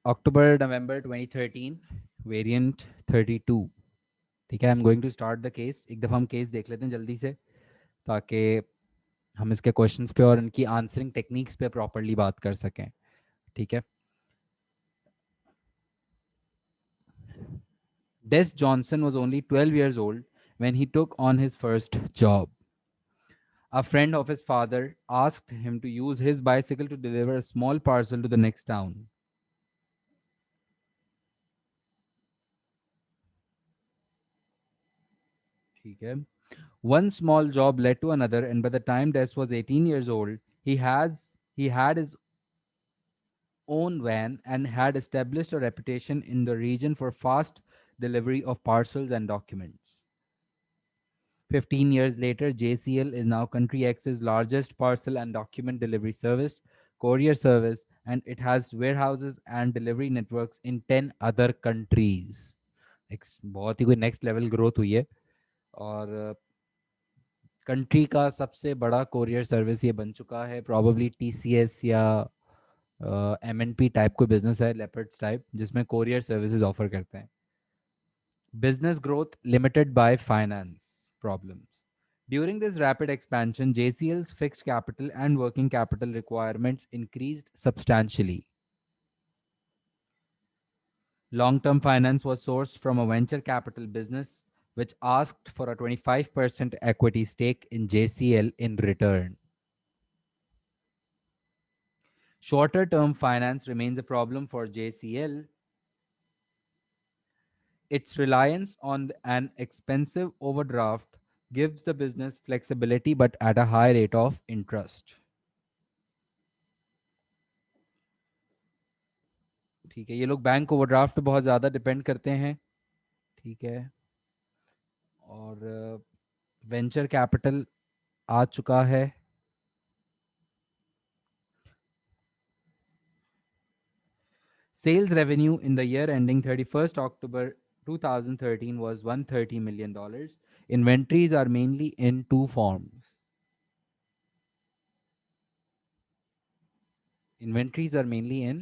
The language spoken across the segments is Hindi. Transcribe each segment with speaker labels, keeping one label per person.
Speaker 1: अक्टूबर नवंबर 2013 वेरिएंट 32। ठीक है, I am going to start the case. एक दफ़ा हम केस देख लेते हैं जल्दी से, ताकि हम इसके क्वेश्चंस पे और इनकी आंसरिंग टेक्निक्स पे प्रॉपरली बात कर सकें। ठीक है। Des Johnson was only 12 years old when he took on his first job. A friend of his father asked him to use his bicycle to deliver a small parcel to the next town. ठीक है. One small job led to another, and by the time Des was 18 years old, he had his own van and had established a reputation in the region for fast delivery of parcels and documents. 15 years later, JCL is now Country X's largest parcel and document delivery service, courier service, and it has warehouses and delivery networks in 10 other countries. बहुत ही कोई नेक्स्ट लेवल ग्रोथ हुई है, और कंट्री का सबसे बड़ा कोरियर सर्विस ये बन चुका है। प्रॉबली टीसीएस या एमएनपी टाइप कोई बिजनेस है, लेपर्ड्स टाइप, जिसमें कोरियर सर्विसेज ऑफर करते हैं। Business growth limited by finance problems. During this rapid expansion, JCL's fixed capital and working capital requirements increased substantially. Long term finance was sourced from a venture capital business, which asked for a 25% equity stake in JCL in return. Shorter term finance remains a problem for JCL. Its reliance on an expensive overdraft gives the business flexibility but at a high rate of interest. ठीक है, ये लोग बैंक ओवरड्राफ्ट पे बहुत ज़्यादा डिपेंड करते हैं। ठीक है, और वेंचर कैपिटल आ चुका है। Sales revenue in the year ending 31st October 2013 was $130 million. Inventories are mainly in two forms. Inventories are mainly in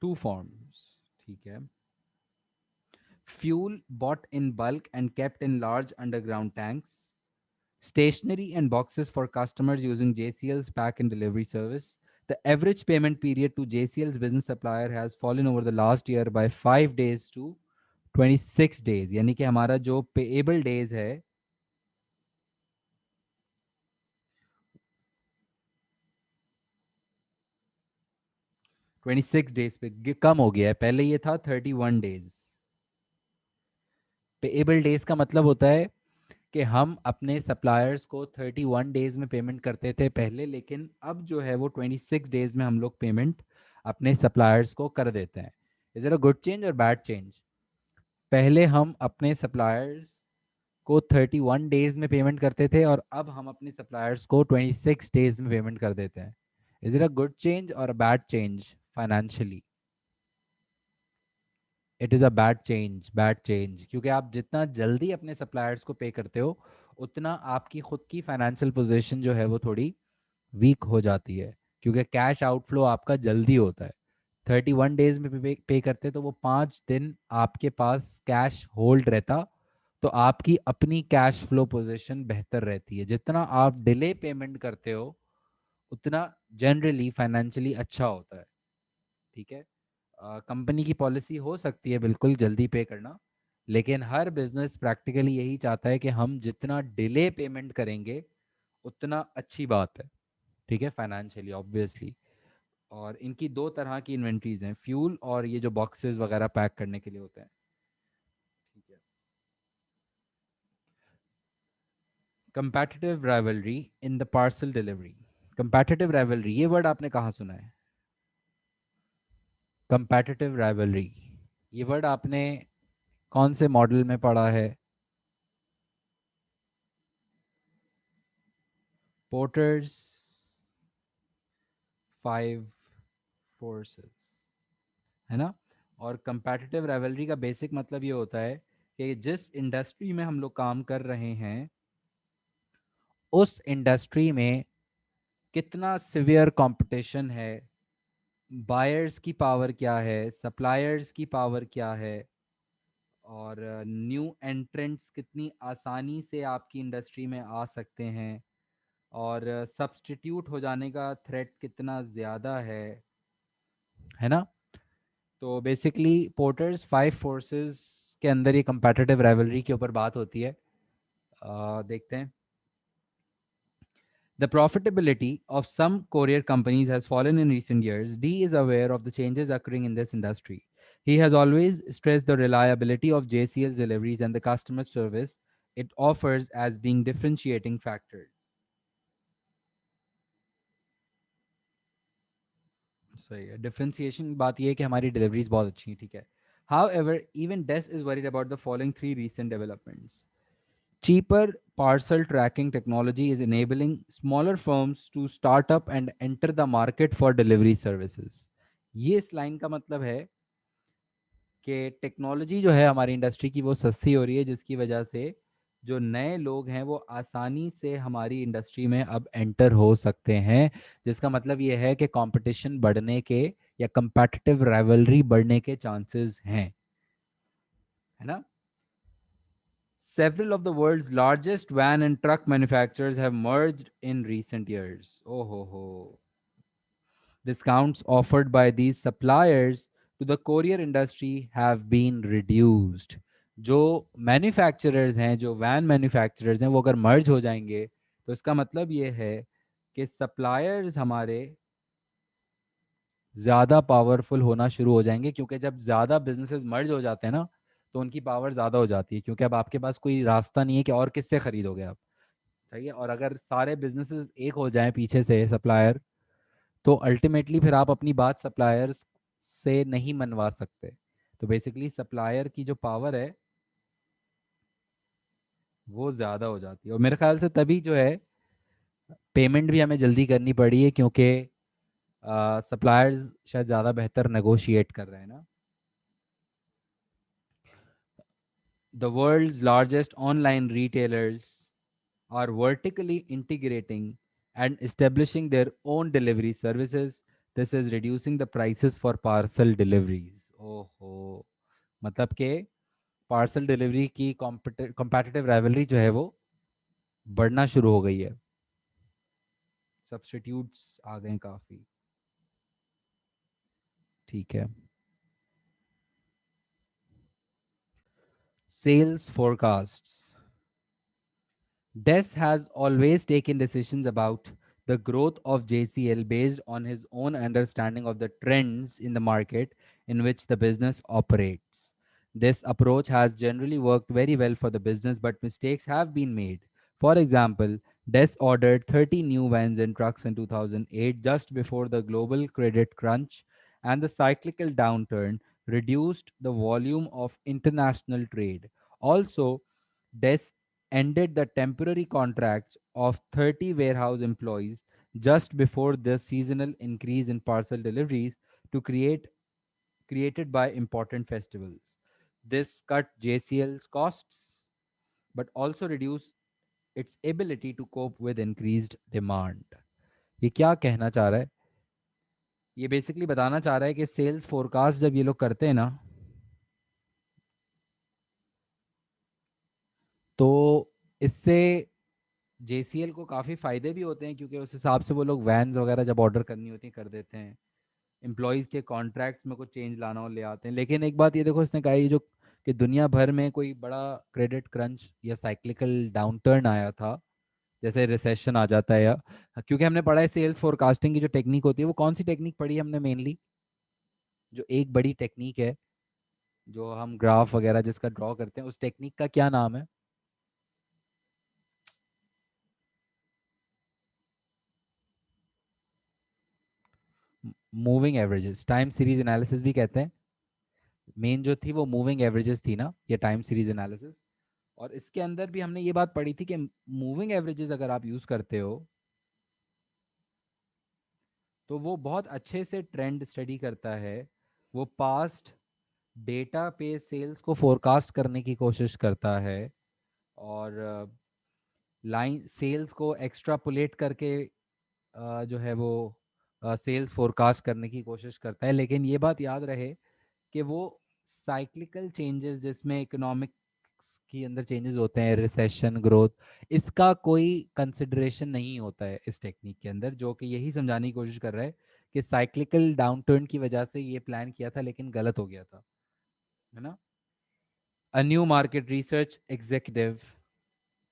Speaker 1: two forms. ठीक है. Fuel bought in bulk and kept in large underground tanks. Stationery and boxes for customers using JCL's pack and delivery service. The average payment period to JCL's business supplier has fallen over the last year by 5 days to 26 days. यानी कि हमारा जो पेएबल डेज है 26 डेज पे कम हो गया है। पहले ये था 31 डेज। पेएबल डेज का मतलब होता है कि हम अपने सप्लायर्स को 31 डेज में पेमेंट करते थे पहले, लेकिन अब जो है वो 26 डेज में हम लोग पेमेंट अपने सप्लायर्स को कर देते हैं। Is it a good change और बैड चेंज? पहले हम अपने सप्लायर्स को 31 डेज में पेमेंट करते थे, और अब हम अपने सप्लायर्स को 26 डेज में पेमेंट कर देते हैं। Is it a good change और अ बैड चेंज फाइनेंशियली? It is a bad change, क्योंकि आप जितना जल्दी अपने सप्लायर्स को पे करते हो, उतना आपकी खुद की फाइनेंशियल पोजीशन जो है वो थोड़ी वीक हो जाती है, क्योंकि कैश आउटफ्लो आपका जल्दी होता है। 31 डेज में पे करते तो वो 5 दिन आपके पास कैश होल्ड रहता, तो आपकी अपनी कैश फ्लो पोजीशन बेहतर रहती है। जितना आप डिले पेमेंट करते हो, उतना जनरली फाइनेंशियली अच्छा होता है। ठीक है, कंपनी की पॉलिसी हो सकती है बिल्कुल जल्दी पे करना, लेकिन हर बिजनेस प्रैक्टिकली यही चाहता है कि हम जितना डिले पेमेंट करेंगे उतना अच्छी बात है। ठीक है, फाइनेंशियली ऑब्वियसली। और इनकी दो तरह की इन्वेंट्रीज हैं, फ्यूल और ये जो बॉक्सेस वगैरह पैक करने के लिए होते हैं। ठीक है। Competitive rivalry in the parcel delivery. Competitive rivalry, ये वर्ड आपने कहाँ सुना है? कंपैटिटिव राइवलरी, ये वर्ड आपने कौन से मॉडल में पढ़ा है? पोर्टर्स 5 फोर्सेस, है ना? और कंपैटिटिव राइवलरी का बेसिक मतलब ये होता है कि जिस इंडस्ट्री में हम लोग काम कर रहे हैं, उस इंडस्ट्री में कितना सिवियर कंपटीशन है बायर्स की पावर क्या है, सप्लायर्स की पावर क्या है, और न्यू एंट्रेंट्स कितनी आसानी से आपकी इंडस्ट्री में आ सकते हैं, और सब्स्टिट्यूट हो जाने का थ्रेट कितना ज़्यादा है ना। तो बेसिकली पोर्टर्स फाइव फोर्सेस के अंदर ये कंपेटिटिव राइवलरी के ऊपर बात होती है। देखते हैं। The profitability of some courier companies has fallen in recent years. D is aware of the changes occurring in this industry. He has always stressed the reliability of JCL's deliveries and the customer service it offers as being differentiating factors. सही है, डिफरेंशिएशन बात ये है कि हमारी डिलीवरीज बहुत अच्छी हैं, ठीक है। However, even DES is worried about the following three recent developments. Cheaper parcel tracking technology is enabling smaller firms to start up and enter the market for delivery services. ये इस लाइन का मतलब है कि टेक्नोलॉजी जो है हमारी इंडस्ट्री की वो सस्ती हो रही है, जिसकी वजह से जो नए लोग हैं वो आसानी से हमारी इंडस्ट्री में अब एंटर हो सकते हैं, जिसका मतलब ये है कि कंपटीशन बढ़ने के या कंपेटिटिव राइवलरी बढ़ने के चांसेस हैं, है ना। Several of the world's largest van and truck manufacturers have merged in recent years. Oh ho ho. Discounts offered by these suppliers to the courier industry have been reduced. जो मैन्युफैक्चरर्स हैं, जो वैन मैन्युफैक्चरर्स हैं, वो अगर मर्ज हो जाएंगे तो इसका मतलब ये है कि सप्लायर्स हमारे ज़्यादा पावरफुल होना शुरू हो जाएंगे, क्योंकि जब ज़्यादा बिजनेसेस मर्ज हो जाते हैं ना, तो उनकी पावर ज़्यादा हो जाती है, क्योंकि अब आपके पास कोई रास्ता नहीं है कि और किससे खरीदोगे आप। सही है। और अगर सारे बिजनेसेस एक हो जाएं पीछे से सप्लायर, तो अल्टीमेटली फिर आप अपनी बात सप्लायर्स से नहीं मनवा सकते। तो बेसिकली सप्लायर की जो पावर है वो ज़्यादा हो जाती है, और मेरे ख्याल से तभी जो है पेमेंट भी हमें जल्दी करनी पड़ी है, क्योंकि सप्लायर्स शायद ज़्यादा बेहतर नेगोशिएट कर रहे हैं ना। The world's largest online retailers are vertically integrating and establishing their own delivery services. This is reducing the prices for parcel deliveries. ओहो, मतलब कि पार्सल डिलीवरी की कॉम्पिटिटिव राइवलरी जो है वो बढ़ना शुरू हो गई है, सब्स्टिट्यूट्स आ गए हैं काफ़ी। ठीक है। Sales फोरकास्ट्स। Des has always taken decisions about the growth of JCL based on his own understanding of the trends in the market in which the business operates. This approach has generally worked very well for the business, but mistakes have been made. For example, Des ordered 30 new vans and trucks in 2008 just before the global credit crunch, and the cyclical downturn reduced the volume of international trade. Also, Des ended the temporary contracts of 30 warehouse employees just before the seasonal increase in parcel deliveries to create created by important festivals. This cut JCL's costs but also reduced its ability to cope with increased demand. ये क्या कहना चाह रहा है? ये बेसिकली बताना चाह रहा है कि सेल्स फोरकास्ट जब ये लोग करते हैं ना, तो इससे JCL को काफ़ी फ़ायदे भी होते हैं, क्योंकि उस हिसाब से वो लोग वैन्स वगैरह जब ऑर्डर करनी होती है कर देते हैं। एम्प्लॉयज़ के कॉन्ट्रैक्ट्स में कुछ चेंज लाना हो ले आते हैं। लेकिन एक बात ये देखो, इसने कहा ये जो कि दुनिया भर में कोई बड़ा क्रेडिट क्रंच या साइक्लिकल डाउनटर्न आया था, जैसे रिसेशन आ जाता है, या क्योंकि हमने पढ़ा है सेल्स फोरकास्टिंग की जो टेक्निक होती है, वो कौन सी टेक्निक पढ़ी है हमने मेनली? जो एक बड़ी टेक्निक है, जो हम ग्राफ वगैरह जिसका ड्रॉ करते हैं, उस टेक्निक का क्या नाम है? Moving averages, time series analysis भी कहते हैं। मेन जो थी वो मूविंग एवरेजेस थी ना, ये टाइम सीरीज एनालिसिस। और इसके अंदर भी हमने ये बात पढ़ी थी कि मूविंग एवरेजेस अगर आप यूज़ करते हो तो वो बहुत अच्छे से ट्रेंड स्टडी करता है। वो पास्ट डेटा पे सेल्स को फोरकास्ट करने की कोशिश करता है, और लाइन सेल्स को एक्स्ट्रापोलेट करके जो है वो सेल्स फोरकास्ट करने की कोशिश करता है, लेकिन ये बात याद रहे कि वो साइक्लिकल चेंजेस जिसमें इकोनॉमिक्स के अंदर चेंजेस होते हैं, रिसेशन, ग्रोथ, इसका कोई कंसिडरेशन नहीं होता है इस टेक्निक के अंदर, जो कि यही समझाने की कोशिश कर रहा है कि साइक्लिकल डाउनटर्न की वजह से ये प्लान किया था लेकिन गलत हो गया था, है ना। A new market research executive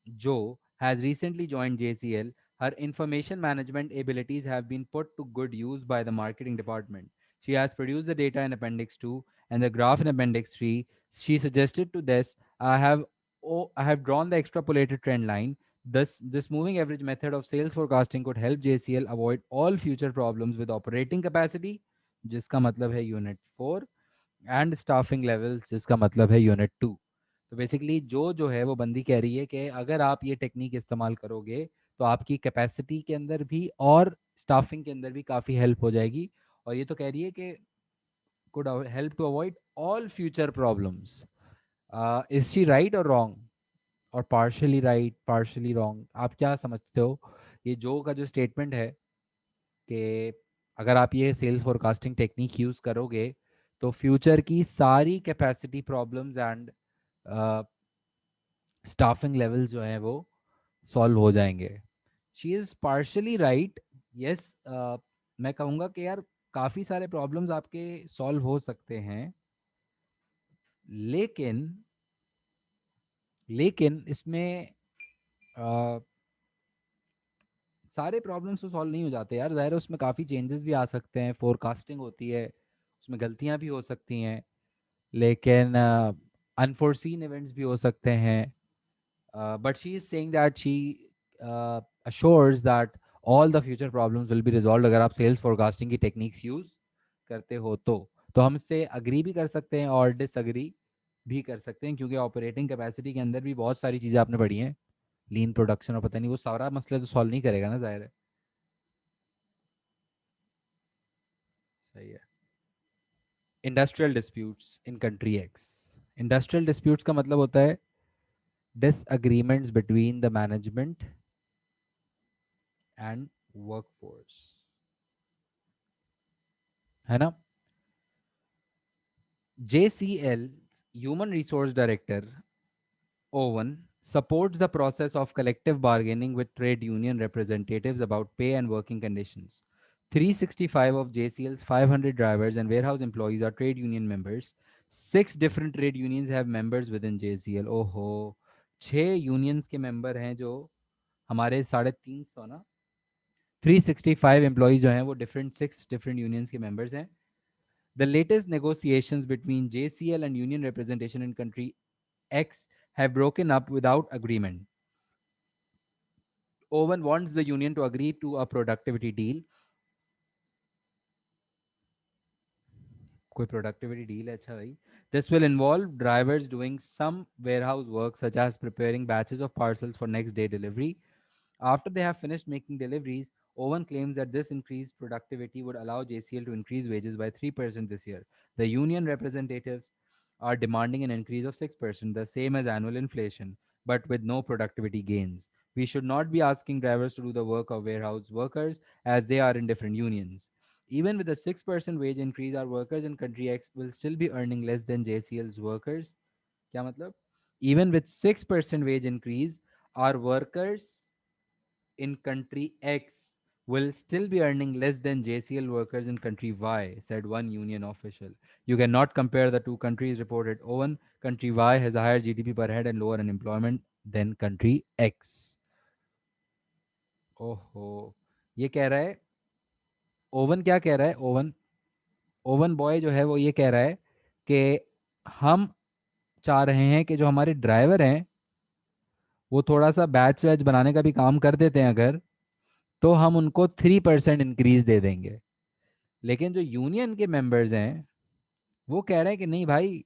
Speaker 1: Joe has recently joined JCL. Her information management abilities have been put to good use by the marketing department. She has produced the data in Appendix 2 and the graph in Appendix 3. She suggested to this, I have drawn the extrapolated trend line. Thus, this moving average method of sales forecasting could help JCL avoid all future problems with operating capacity, जिसका मतलब है यूनिट 4, एंड स्टाफिंग लेवल्स, जिसका मतलब है यूनिट 2। तो बेसिकली जो है वो बंदी कह रही है कि अगर आप ये टेक्निक इस्तेमाल करोगे तो आपकी कैपेसिटी के अंदर भी और स्टाफिंग के अंदर भी काफ़ी हेल्प हो जाएगी। और ये तो कह रही है कि could help to avoid all future problems. Is she right or wrong? और partially right, partially wrong, आप क्या समझते हो? ये जो का जो स्टेटमेंट है कि अगर आप ये सेल्स फोरकास्टिंग टेक्निक यूज़ करोगे तो फ्यूचर की सारी capacity problems and staffing level जो हैं वो सॉल्व हो जाएंगे। She is partially right. Yes, मैं कहूँगा कि यार काफ़ी सारे प्रॉब्लम्स आपके सॉल्व हो सकते हैं, लेकिन लेकिन इसमें अ, सारे प्रॉब्लम्स तो सॉल्व नहीं हो जाते यार, ज़ाहिर है उसमें काफ़ी चेंजेस भी आ सकते हैं, फोरकास्टिंग होती है, उसमें गलतियाँ भी हो सकती हैं, लेकिन अनफोर्सीन इवेंट्स भी हो सकते हैं। But she is saying that she assures that all the future problems will be resolved अगर आप सेल्स फोरकास्टिंग की टेक्निक्स यूज करते हो तो हम इससे अग्री भी कर सकते हैं और डिसअग्री भी कर सकते हैं, क्योंकि ऑपरेटिंग कैपेसिटी के अंदर भी बहुत सारी चीज़ें आपने पढ़ी हैं, लीन प्रोडक्शन और पता नहीं वो सारा मसला तो सॉल्व नहीं करेगा ना, जाहिर है। सही है। Industrial disputes in country X. Industrial disputes का मतलब होता है disagreements between the management and workforce, है ना। JCL Human Resource Director Owen supports the process of collective bargaining with trade union representatives about pay and working conditions. 365 of JCL's 500 drivers and warehouse employees are trade union members. 6 different trade unions have members within JCL. ओहो, 6 unions के member हैं जो हमारे 350 ना, 365 एम्प्लॉयज जो हैं वो डिफरेंट 6 different unions के members हैं। The latest negotiations between JCL and union representation in country X have broken up without agreement. Owen wants the union to agree to a productivity deal. कोई productivity deal है, अच्छा भाई। This will involve drivers doing some warehouse work such as preparing batches of parcels for next day delivery. After they have finished making deliveries, Owen claims that this increased productivity would allow JCL to increase wages by 3% this year. The union representatives are demanding an increase of 6%, the same as annual inflation, but with no productivity gains. We should not be asking drivers to do the work of warehouse workers as they are in different unions. Even with a 6% wage increase, our workers in country X will still be earning less than JCL's workers. क्या मतलब? Even with 6% wage increase, our workers in country X will still be earning less than JCL workers in country Y, said one union official. You cannot compare the two countries, reported Owen. Country Y has a higher GDP per head and lower unemployment than country X. ओहो, ये कह रहा है ओवन, क्या कह रहा है ओवन, ओवन बॉय जो है वो ये कह रहा है कि हम चाह रहे हैं कि जो हमारे ड्राइवर हैं वो थोड़ा सा बैच वैच बनाने का भी काम कर देते हैं अगर, तो हम उनको 3% इंक्रीज दे देंगे। लेकिन जो यूनियन के मेंबर्स हैं वो कह रहे हैं कि नहीं भाई,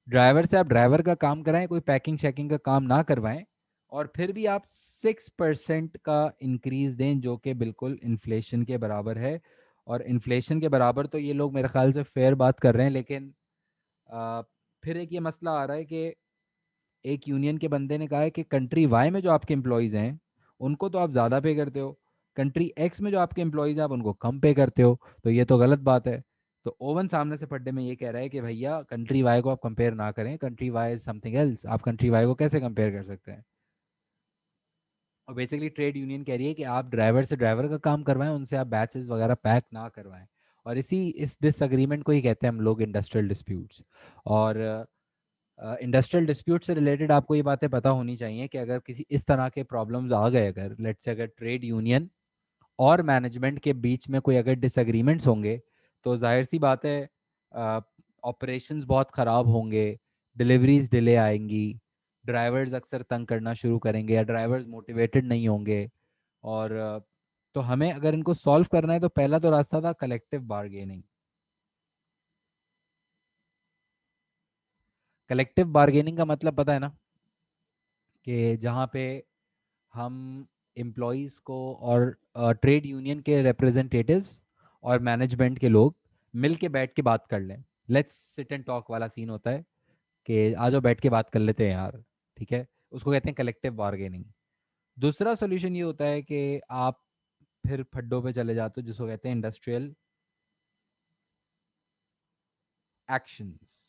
Speaker 1: ड्राइवर से आप ड्राइवर का काम कराएं, कोई पैकिंग शैकिंग का काम ना करवाएं, और फिर भी आप 6% का इंक्रीज दें जो कि बिल्कुल इन्फ्लेशन के बराबर है। और इन्फ्लेशन के बराबर तो ये लोग मेरे ख्याल से फेयर बात कर रहे हैं, लेकिन आ, फिर एक ये मसला आ रहा है कि एक यूनियन के बंदे ने कहा है कि कंट्री वाई में जो आपके एम्प्लॉयज़ हैं उनको तो आप ज़्यादा पे करते हो, कंट्री एक्स में जो आपके एम्प्लॉयज़ हैं आप उनको कम पे करते हो, तो ये तो गलत बात है। तो ओवन सामने से पढ़ने में ये कह रहा है कि भैया कंट्री वाई को आप कंपेयर ना करें, country Y is something else, आप कंट्री वाई को कैसे कंपेयर कर सकते हैं। और बेसिकली ट्रेड यूनियन कह रही है कि आप ड्राइवर से ड्राइवर का काम करवाएं, उनसे आप बैचेस वगैरह पैक ना करवाएं। और इस डिसएग्रीमेंट को ही कहते हैं हम लोग इंडस्ट्रियल डिस्प्यूट्स। और इंडस्ट्रियल डिस्प्यूट से रिलेटेड आपको ये बातें पता होनी चाहिए कि अगर किसी इस तरह के प्रॉब्लम्स आ गए, अगर लेट्स से अगर ट्रेड यूनियन और मैनेजमेंट के बीच में कोई अगर डिसएग्रीमेंट्स होंगे, तो जाहिर सी बात है ऑपरेशंस बहुत ख़राब होंगे, डिलीवरीज डिले आएंगी, ड्राइवर्स अक्सर तंग करना शुरू करेंगे या ड्राइवर्स मोटिवेटेड नहीं होंगे। और तो हमें अगर इनको सॉल्व करना है तो पहला तो रास्ता था कलेक्टिव बार्गेनिंग। कलेक्टिव बार्गेनिंग का मतलब पता है ना, कि जहाँ पे हम एम्प्लॉयज़ को और ट्रेड यूनियन के रिप्रेजेंटेटिव्स और मैनेजमेंट के लोग मिल के बैठ के बात कर लें। लेट्स सिट एंड टॉक वाला सीन होता है कि आ जाओ बैठ के बात कर लेते हैं यार, ठीक है, उसको कहते हैं कलेक्टिव बार्गेनिंग। दूसरा सोल्यूशन ये होता है कि आप फिर फड्डों पे चले जाते हो, जिसको कहते हैं इंडस्ट्रियल एक्शंस।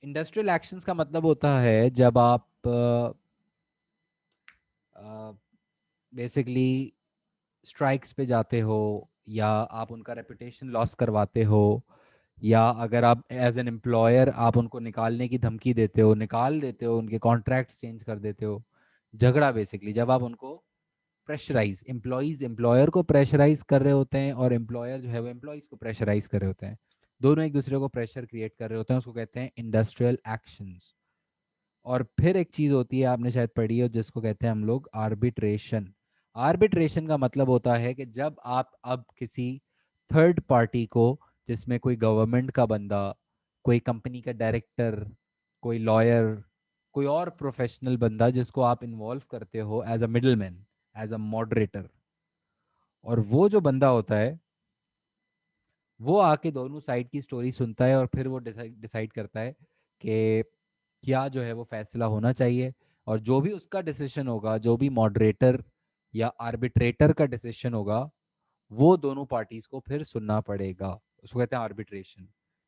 Speaker 1: इंडस्ट्रियल एक्शंस का मतलब होता है जब आप बेसिकली स्ट्राइक्स पे जाते हो, या आप उनका रेपुटेशन लॉस करवाते हो, या अगर आप एज एन एम्प्लॉयर आप उनको निकालने की धमकी देते हो, निकाल देते हो, उनके कॉन्ट्रैक्ट्स चेंज कर देते हो। झगड़ा बेसिकली जब आप उनको प्रेशराइज, एम्प्लॉयज एम्प्लॉयर को प्रेशराइज कर रहे होते हैं और एम्प्लॉयर जो है वो एम्प्लॉयज को प्रेशराइज कर रहे होते हैं, दोनों एक दूसरे को प्रेशर क्रिएट कर रहे होते हैं, उसको कहते हैं इंडस्ट्रियल एक्शंस। और फिर एक चीज होती है आपने शायद पढ़ी हो, जिसको कहते हैं हम लोग आर्बिट्रेशन। आर्बिट्रेशन का मतलब होता है कि जब आप अब किसी थर्ड पार्टी को, जिसमें कोई गवर्नमेंट का बंदा, कोई कंपनी का डायरेक्टर, कोई लॉयर, कोई और प्रोफेशनल बंदा जिसको आप इन्वॉल्व करते हो as a middle man, as a moderator, और वो जो बंदा होता है वो आके दोनों साइड की स्टोरी सुनता है और फिर वो डिसाइड डिसाइड करता है कि क्या जो है वो फैसला होना चाहिए। और जो भी उसका डिसीजन होगा, जो भी मॉडरेटर या आर्बिट्रेटर का डिसीजन होगा, वो दोनों पार्टीज को फिर सुनना पड़ेगा, उसको कहते हैं आर्बिट्रेशन।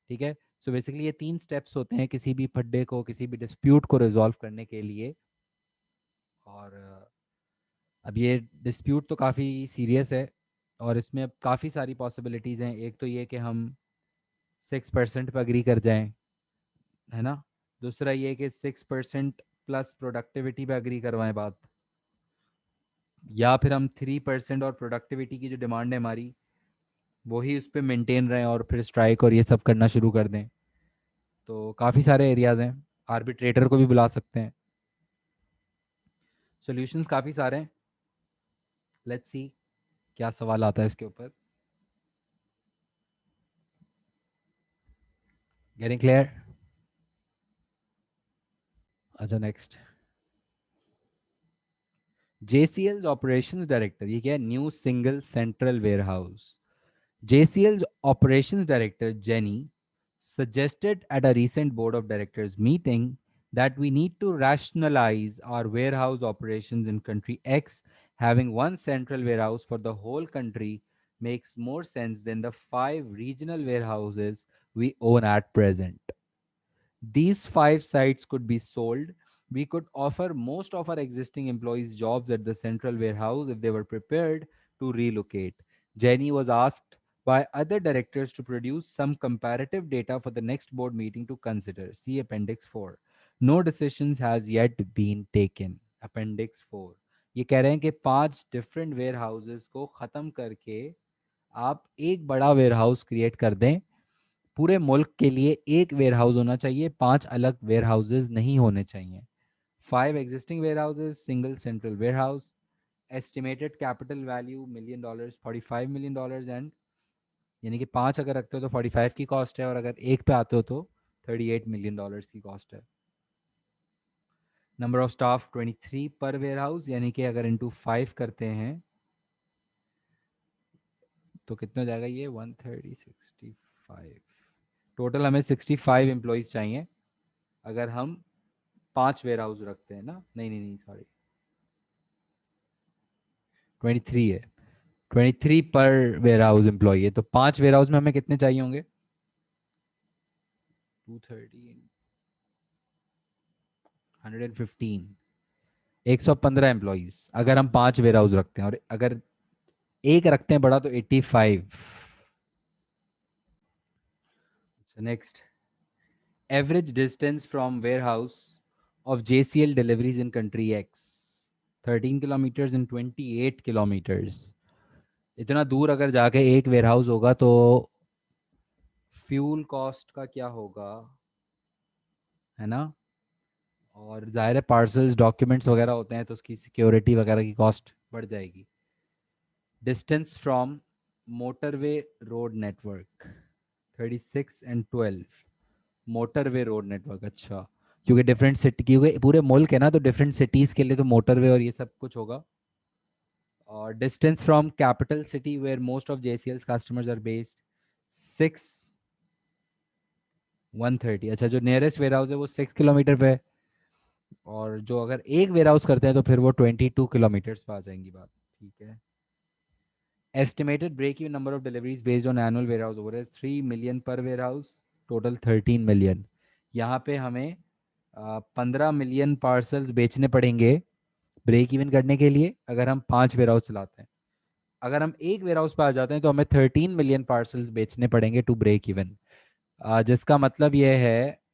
Speaker 1: ठीक है। सो बेसिकली ये तीन स्टेप्स होते हैं किसी भी फड्डे को, किसी भी डिस्प्यूट को रिजॉल्व करने के लिए। और अब ये डिस्प्यूट तो काफ़ी सीरियस है, और इसमें अब काफ़ी सारी पॉसिबिलिटीज़ हैं। एक तो ये कि हम 6% पर अग्री कर जाएं, है ना। दूसरा ये कि 6% प्लस प्रोडक्टिविटी पे अग्री करवाएं बात, या फिर हम 3% और प्रोडक्टिविटी की जो डिमांड है हमारी वही उस पर मेंटेन रहें और फिर स्ट्राइक और ये सब करना शुरू कर दें। तो काफ़ी सारे एरियाज हैं, आर्बिट्रेटर को भी बुला सकते हैं। सॉल्यूशंस काफ़ी सारे हैं। लेट्स सी क्या सवाल आता है इसके ऊपर। Getting clear. अच्छा नेक्स्ट, JCL's operations director, ये क्या है, new single central warehouse. JCL's operations director, Jenny, suggested at a recent board of directors meeting that we need to rationalize our warehouse operations in country X. Having one central warehouse for the whole country makes more sense than the 5 regional warehouses we own at present. These 5 sites could be sold. We could offer most of our existing employees jobs at the central warehouse if they were prepared to relocate. Jenny was asked by other directors to produce some comparative data for the next board meeting to consider. See Appendix 4. No decisions has yet been taken. Appendix 4. ये कह रहे हैं कि 5 डिफरेंट वेयर हाउसेस को ख़त्म करके आप एक बड़ा वेयर हाउस क्रिएट कर दें। पूरे मुल्क के लिए एक वेयर हाउस होना चाहिए, 5 अलग वेयर हाउसेज नहीं होने चाहिए। 5 existing warehouses, single central warehouse. Estimated capital value $1 million, $45 million, and यानी कि 5 अगर रखते हो तो 45 की कॉस्ट है, और अगर एक पे आते हो तो $38 million की कॉस्ट है। नंबर ऑफ स्टाफ 23 पर वेयर हाउस, यानी कि अगर इंटू 5 करते हैं तो कितना हो जाएगा ये 130, 65। टोटल हमें 65 एम्प्लॉयज़ चाहिए अगर हम 5 वेयर हाउस रखते हैं ना। नहीं नहीं नहीं, सॉरी, 23 है। 23 पर वेयर हाउस एम्प्लॉई है, तो 5 वेयर हाउस में हमें कितने चाहिए होंगे? 230, 115, 115 एम्प्लॉईज अगर हम 5 वेयर हाउस रखते हैं, और अगर एक रखते हैं बड़ा तो 85। Next, average distance from warehouse of JCL deliveries in country X, 13 kilometres in 28 kilometres. इतना दूर अगर जाके एक वेयर हाउस होगा तो फ्यूल कॉस्ट का क्या होगा, है ना? और ज़ाहिर है पार्सल्स डॉक्यूमेंट्स वगैरह होते हैं तो उसकी सिक्योरिटी वगैरह की कॉस्ट बढ़ जाएगी। Distance from motorway road network, 36 and 12, motorway road network, अच्छा। क्योंकि डिफरेंट सिटी, क्योंकि पूरे मुल्क है ना, तो डिफरेंट सिटीज़ के लिए तो मोटरवे और ये सब कुछ होगा। और distance from capital city where most of JCL's customers are based, 6, 130। अच्छा, जो नियरेस्ट वेयर हाउस है वो 6 किलोमीटर पे है, और जो अगर एक वेयर हाउस करते हैं तो फिर वो 22 किलोमीटर्स पे आ जाएंगी बात। ठीक है। Estimated break even number of deliveries based on annual warehouse over 3 million per warehouse, total 13 million। यहाँ पे हमें 15 million पार्सल्स बेचने पड़ेंगे ब्रेक इवन करने के लिए, अगर हम 5 वेयर हाउस चलाते हैं। अगर हम एक वेयर हाउस पे आ जाते हैं तो हमें 13 million पार्सल्स बेचने पड़ेंगे टू ब्रेक इवन। जिसका मतलब ये है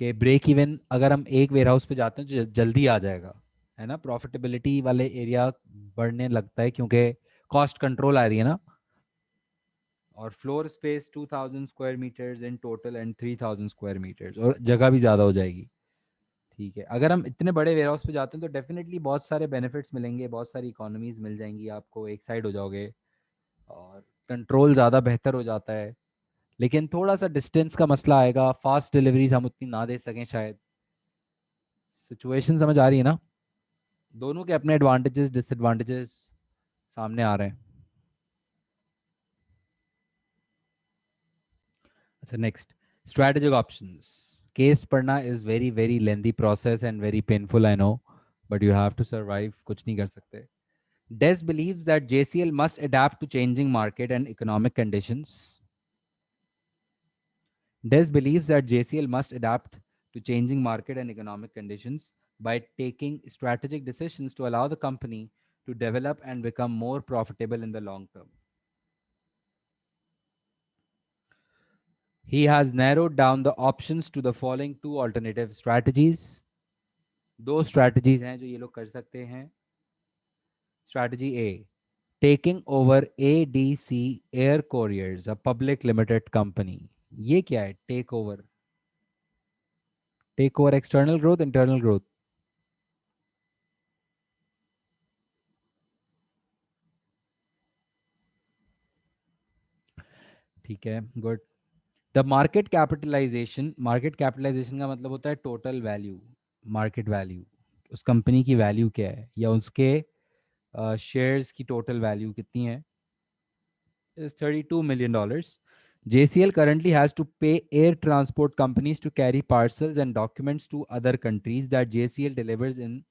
Speaker 1: कि ब्रेक इवन अगर हम एक वेयर हाउस पे जाते हैं तो जल्दी आ जाएगा, है ना? प्रॉफिटेबिलिटी वाले एरिया बढ़ने लगता है क्योंकि कॉस्ट कंट्रोल आ रही है ना। और floor space 2000 square metres in total and 3000 square metres, और जगह भी ज़्यादा हो जाएगी। ठीक है, अगर हम इतने बड़े वेयर हाउस पे जाते हैं तो डेफिनेटली बहुत सारे बेनिफिट्स मिलेंगे, बहुत सारी इकोनॉमीज मिल जाएंगी आपको, एक साइड हो जाओगे और कंट्रोल ज़्यादा बेहतर हो जाता है। लेकिन थोड़ा सा डिस्टेंस का मसला आएगा, फास्ट डिलीवरीज हम उतनी ना दे सकें शायद। सिचुएशन समझ आ रही है ना? दोनों के अपने एडवांटेजेस डिसएडवांटेजेस सामने आ रहे हैं। अच्छा, नेक्स्ट, स्ट्रैटेजिक ऑप्शंस। केस पढ़ना is very very lengthy process and very painful, I know, but you have to survive, कुछ नहीं कर सकते। Des believes that JCL must adapt to changing market and economic conditions. Des believes that JCL must adapt to changing market and economic conditions by taking strategic decisions to allow the company to develop and become more profitable in the long term. He has narrowed down the options to the following two alternative strategies. दो strategies हैं जो ये लोग कर सकते हैं. Strategy A, taking over ADC Air Couriers, a public limited company. ये क्या है? Take over external growth, internal growth? ठीक है, गुड। द मार्केट कैपिटलाइजेशन का मतलब होता है टोटल वैल्यू, मार्केट वैल्यू, उस कंपनी की वैल्यू क्या है या उसके शेयर्स की टोटल वैल्यू कितनी है, is $32 million. JCL currently has to pay air transport companies to carry parcels and documents to other countries that JCL delivers in.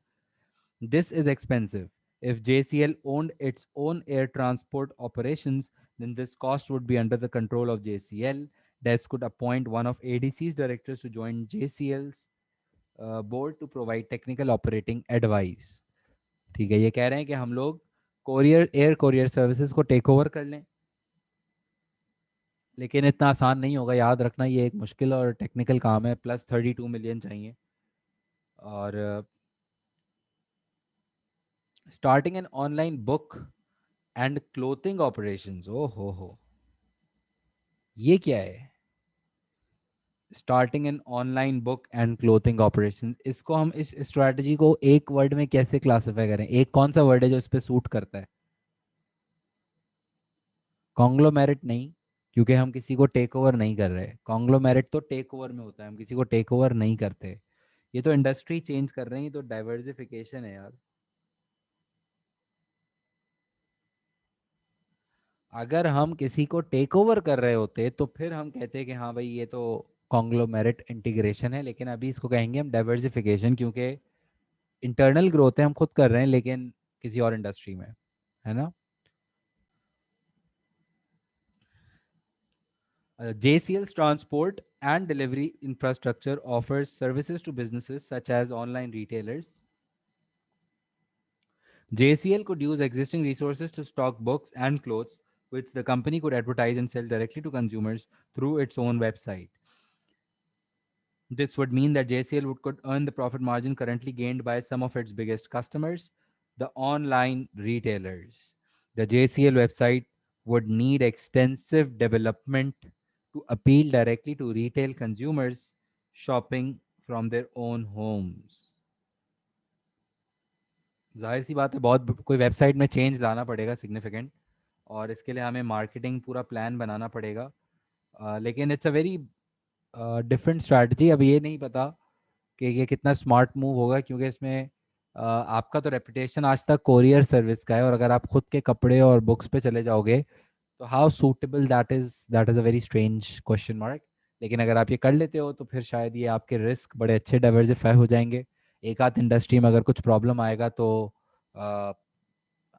Speaker 1: This is expensive. If JCL owned its own air transport operations, then this cost would be under the control of JCL. DES could appoint one of ADC's directors to join JCL's board to provide technical operating advice. ठीक है, ये कह रहे हैं कि हम लोग कोरियर एयर कोरियर सर्विसेज को टेक ओवर कर लें, लेकिन इतना आसान नहीं होगा, याद रखना ये एक मुश्किल और टेक्निकल काम है, प्लस 32 million चाहिए। और starting an online book and clothing operations, ओ हो, ये क्या है? Starting an online book and clothing operations, इसको हम इस स्ट्रैटेजी को एक वर्ड में कैसे क्लासिफाई करें? एक कौन सा वर्ड है जो इस पे सूट करता है? कॉन्ग्लोमेरेट नहीं, क्योंकि हम किसी को टेक ओवर नहीं कर रहे। कॉन्ग्लोमेरेट तो टेक ओवर में होता है, हम किसी को टेक ओवर नहीं करते। ये तो इंडस्ट्री चेंज कर रहे हैं, ये तो डाइवर्सिफिकेशन है यार। अगर हम किसी को टेक ओवर कर रहे होते तो फिर हम कहते हैं कि हाँ भाई ये तो कॉन्ग्लोमेरेट इंटीग्रेशन है, लेकिन अभी इसको कहेंगे हम डाइवर्सिफिकेशन, क्योंकि इंटरनल ग्रोथ है, हम खुद कर रहे हैं लेकिन किसी और इंडस्ट्री में, है ना. JCL's transport and delivery infrastructure offers services to businesses such as online retailers. JCL could use existing resources to stock books and clothes, which the company could advertise and sell directly to consumers through its own website. This would mean that JCL could earn the profit margin currently gained by some of its biggest customers, the online retailers. The JCL website would need extensive development to appeal directly to retail consumers shopping from their own homes. जाहिर सी बात है, बहुत कोई वेबसाइट में चेंज लाना पड़ेगा सिग्निफिकेंट, और इसके लिए हमें मार्केटिंग पूरा प्लान बनाना पड़ेगा. लेकिन it's a very different strategy. अब ये नहीं पता कि ये कितना स्मार्ट मूव होगा, क्योंकि इसमें आपका तो रेपुटेशन आज तक कोरियर सर्विस का है, और अगर आप खुद के कपड़े और बुक्स पे चले जाओगे तो how suitable that is a very strange question mark. लेकिन अगर आप ये कर लेते हो तो फिर शायद ये आपके रिस्क बड़े अच्छे डाइवर्सिफाई हो जाएंगे. एक आध इंडस्ट्री में अगर कुछ प्रॉब्लम आएगा तो अ,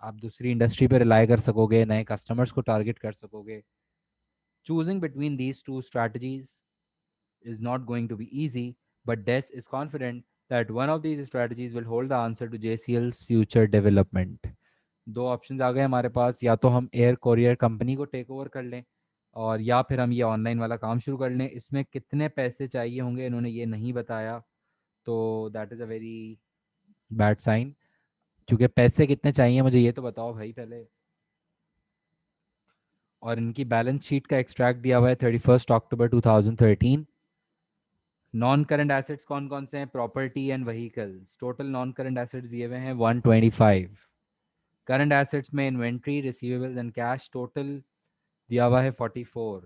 Speaker 1: आप दूसरी इंडस्ट्री पे रिलाई कर सकोगे, नए कस्टमर्स को टारगेट कर सकोगे. Choosing between these two strategies is not going to be easy, but Des is confident that one of these strategies will hold the answer to JCL's future development. दो ऑप्शंस आ गए हमारे पास, या तो हम एयर कोरियर कंपनी को टेक ओवर कर लें, और या फिर हम ये ऑनलाइन वाला काम शुरू कर लें. इसमें कितने पैसे चाहिए होंगे इन्होंने ये नहीं बताया, तो that is a very bad sign. क्योंकि पैसे कितने चाहिए मुझे ये तो बताओ भाई पहले. और इनकी बैलेंस शीट का एक्सट्रैक्ट दिया हुआ है 31 अक्टूबर 2013. नॉन करंट एसेट्स कौन कौन से हैं? Property and vehicles. Total non current assets दिए हुए हैं 125. करंट एसेट्स में inventory, receivables and cash total दिया हुआ है 44.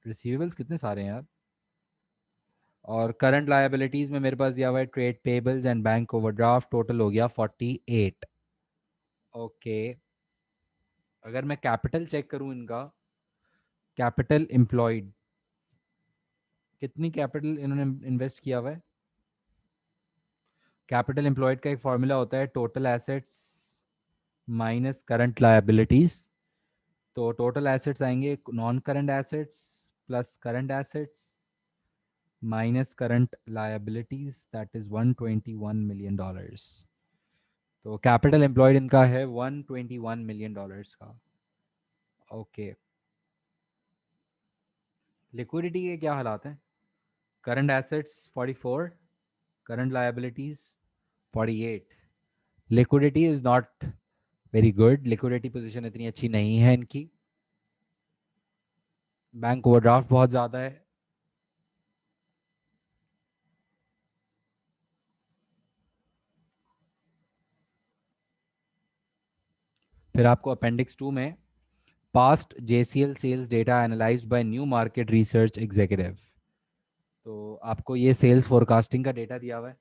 Speaker 1: रिसीवेबल्स कितने सारे हैं यार. और करंट लायबिलिटीज में मेरे पास दिया हुआ है trade payables and bank overdraft, total हो गया 48. ओके. अगर मैं कैपिटल चेक करूं इनका, कैपिटल एम्प्लॉयड, कितनी कैपिटल इन्होंने इन्वेस्ट किया हुआ है. कैपिटल एम्प्लॉयड का एक फॉर्मूला होता है total assets minus current liabilities. तो टोटल एसेट्स आएंगे non current assets plus current assets minus current liabilities, that is $121 million. तो कैपिटल एम्प्लॉयड इनका है $121 million का. ओके. लिक्विडिटी के क्या हालात हैं? Current assets 44, current liabilities 48. Liquidity is not very good. Liquidity position इतनी अच्छी नहीं है इनकी. बैंक ओवरड्राफ्ट बहुत ज़्यादा है. फिर आपको अपेंडिक्स 2 में past JCL sales data analyzed by new market research executive. तो आपको ये सेल्स फोरकास्टिंग का डेटा दिया हुआ है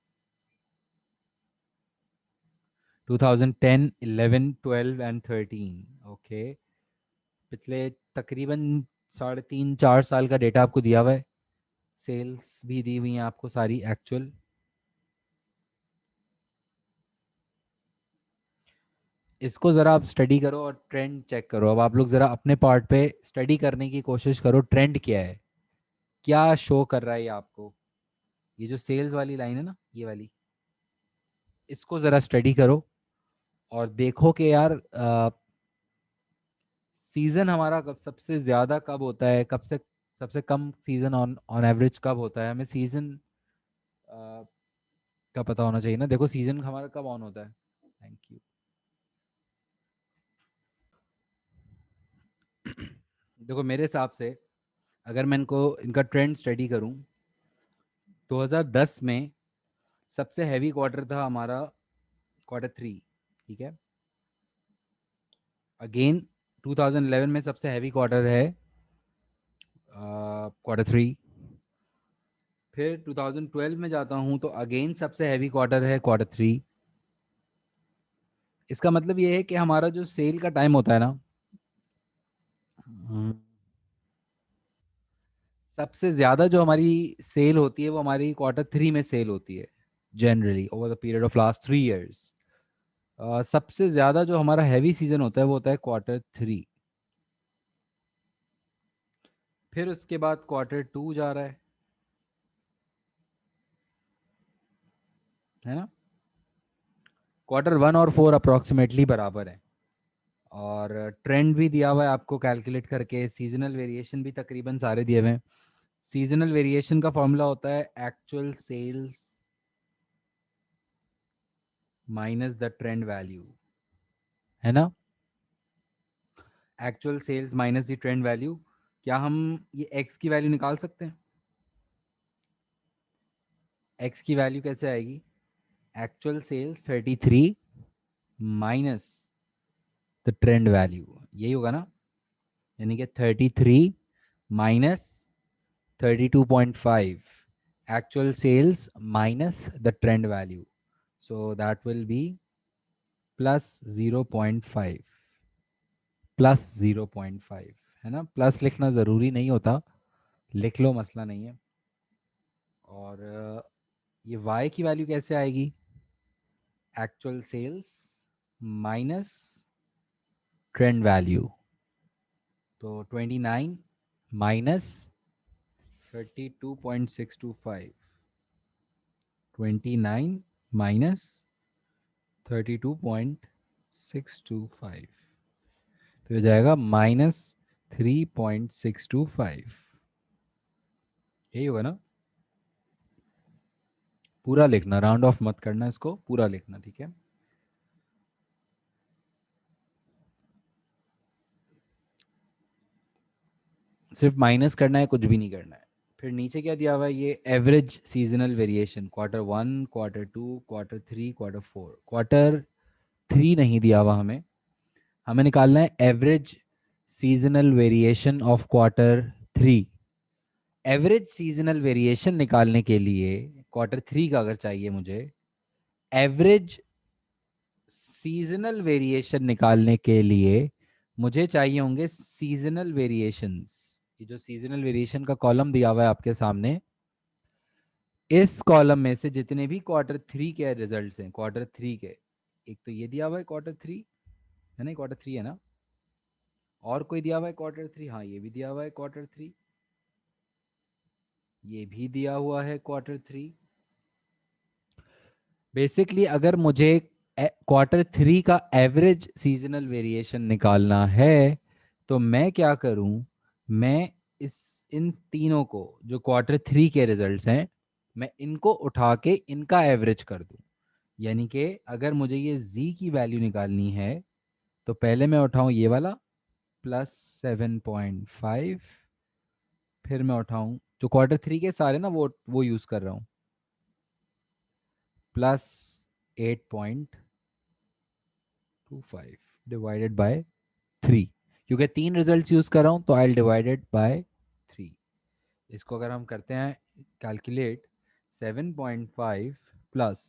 Speaker 1: 2010, 11, 12 एंड 13. ओके. पिछले तकरीबन 3.5 4 साल का डेटा आपको दिया हुआ है. सेल्स भी दी हुई हैं आपको सारी एक्चुअल. इसको ज़रा आप स्टडी करो और ट्रेंड चेक करो. अब आप लोग ज़रा अपने पार्ट पे स्टडी करने की कोशिश करो, ट्रेंड क्या है, क्या शो कर रहा है ये आपको. ये जो सेल्स वाली लाइन है ना, ये वाली, इसको ज़रा स्टडी करो और देखो कि यार सीज़न हमारा कब सबसे ज़्यादा कब होता है, कब से सबसे कम सीज़न ऑन ऑन एवरेज कब होता है. हमें सीज़न का पता होना चाहिए ना. देखो सीज़न हमारा कब ऑन होता है. Thank you. देखो मेरे हिसाब से अगर मैं इनको इनका ट्रेंड स्टडी करूं, 2010 में सबसे हैवी क्वार्टर था हमारा Q3. ठीक है. अगेन 2011 में सबसे हैवी क्वार्टर है Q3. फिर 2012 में जाता हूँ तो अगेन सबसे हैवी क्वार्टर है Q3. इसका मतलब ये है कि हमारा जो सेल का टाइम होता है ना, हम्म, सबसे ज़्यादा जो हमारी सेल होती है वो हमारी Q3 में सेल होती है. Generally over the period of last 3 years। सबसे ज़्यादा जो हमारा हैवी सीजन होता है वो होता है Q3। फिर उसके बाद Q2 जा रहा है ना। Q1 और 4 अप्रॉक्सीमेटली बराबर है। और ट्रेंड भी दिया हुआ है आपको कैलकुलेट करके, सीजनल वेरिएशन भी तकरीबन सारे दिए हुए हैं। सीजनल वेरिएशन का फॉर्मूला होता है actual sales minus the trend value, है ना। Actual sales minus the trend value. क्या हम ये एक्स की वैल्यू निकाल सकते हैं? एक्स की वैल्यू कैसे आएगी? Actual sales 33 minus the trend value, यही होगा ना। यानी कि 33 minus 32.5, actual sales minus the trend value, so that will be plus 0.5, plus 0.5, है ना। प्लस लिखना ज़रूरी नहीं होता, लिख लो, मसला नहीं है। और ये y की वैल्यू कैसे आएगी? Actual sales minus trend value, तो 29 माइनस 32.625, 29 माइनस 32.625, तो ये जाएगा -3.625, यही होगा ना। पूरा लिखना, राउंड ऑफ मत करना, इसको पूरा लिखना, ठीक है। सिर्फ माइनस करना है, कुछ भी नहीं करना है। फिर नीचे क्या दिया हुआ है? ये average seasonal variation Q1, Q2, Q3, Q4। Q3 नहीं दिया हुआ हमें, हमें निकालना है average seasonal variation of Q3। Average seasonal variation निकालने के लिए Q3 का अगर चाहिए मुझे, एवरेज सीजनल वेरिएशन निकालने के लिए मुझे चाहिए होंगे सीजनल वेरिएशंस। ये जो सीजनल वेरिएशन का कॉलम दिया हुआ है आपके सामने, इस कॉलम में से जितने भी Q3 के रिजल्ट्स हैं, Q3 के, एक तो ये दिया हुआ है Q3, है ना, Q3 है ना। और कोई दिया हुआ है Q3? हाँ, ये भी दिया हुआ है Q3, ये भी दिया हुआ है Q3। बेसिकली अगर मुझे Q3 का एवरेज सीजनल वेरिएशन निकालना है तो मैं क्या करूं, मैं इस इन तीनों को, जो Q3 के रिजल्ट्स हैं, मैं इनको उठा के इनका एवरेज कर दूं। यानी कि अगर मुझे ये z की वैल्यू निकालनी है तो पहले मैं उठाऊं ये वाला +7.5, फिर मैं उठाऊं जो Q3 के सारे ना, वो यूज़ कर रहा हूँ, +8.25 डिवाइडेड बाय 3। क्योंकि 3 रिजल्ट्स यूज़ कर रहा हूँ तो आई डिवाइडेड बाय 3। इसको अगर हम करते हैं कैलकुलेट, 7.5 प्लस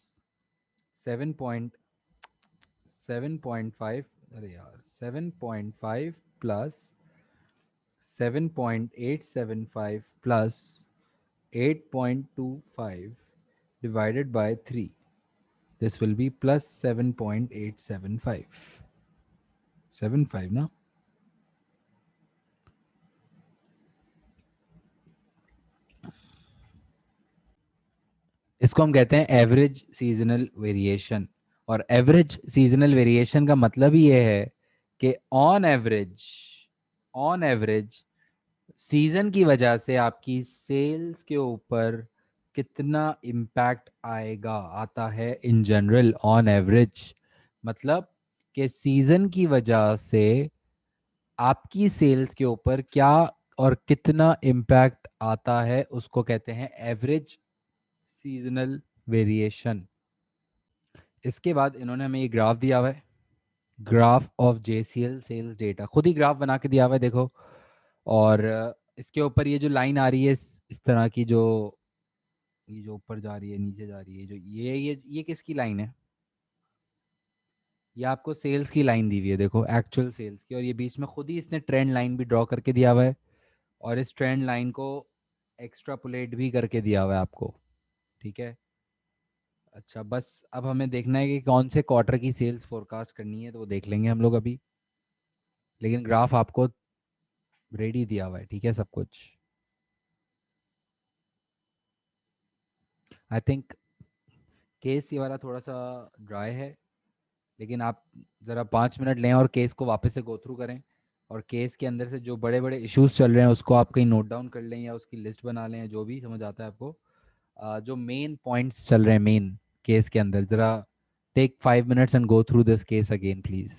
Speaker 1: 7.5, अरे यार, 7.5 plus 7.875 plus 8.25 divided by 3, this will be plus 7.875, 75 ना। इसको हम कहते हैं एवरेज सीजनल वेरिएशन। और एवरेज सीजनल वेरिएशन का मतलब ही ये है कि ऑन एवरेज सीजन की वजह से आपकी सेल्स के ऊपर कितना इम्पैक्ट आएगा, आता है इन जनरल ऑन एवरेज। मतलब कि सीजन की वजह से आपकी सेल्स के ऊपर क्या और कितना इम्पैक्ट आता है, उसको कहते हैं एवरेज सीजनल वेरिएशन। इसके बाद इन्होंने हमें ये ग्राफ दिया हुआ है, graph of JCL sales data, खुद ही ग्राफ बना के दिया हुआ है, देखो। और इसके ऊपर ये जो लाइन आ रही है इस तरह की, जो ये जो ऊपर जा रही है नीचे जा रही है, जो ये किसकी लाइन है? ये आपको सेल्स की लाइन दी हुई है, देखो, एक्चुअल सेल्स की। और ये बीच में खुद ही इसने ट्रेंड लाइन भी ड्रॉ करके दिया हुआ है, और इस ट्रेंड लाइन को एक्स्ट्रापोलेट भी करके दिया हुआ है आपको, ठीक है। अच्छा, बस अब हमें देखना है कि कौन से क्वार्टर की सेल्स फोरकास्ट करनी है, तो वो देख लेंगे हम लोग अभी। लेकिन ग्राफ आपको रेडी दिया हुआ है, ठीक है, सब कुछ। आई थिंक केस ये वाला थोड़ा सा ड्राई है, लेकिन आप ज़रा 5 मिनट लें और केस को वापस से गो थ्रू करें। और केस के अंदर से जो बड़े बड़े इश्यूज चल रहे हैं उसको आप कहीं नोट डाउन कर लें या उसकी लिस्ट बना लें, या जो भी समझ आता है आपको। जो मेन पॉइंट्स चल रहे हैं मेन केस के अंदर, ज़रा take 5 minutes and go through this case again please.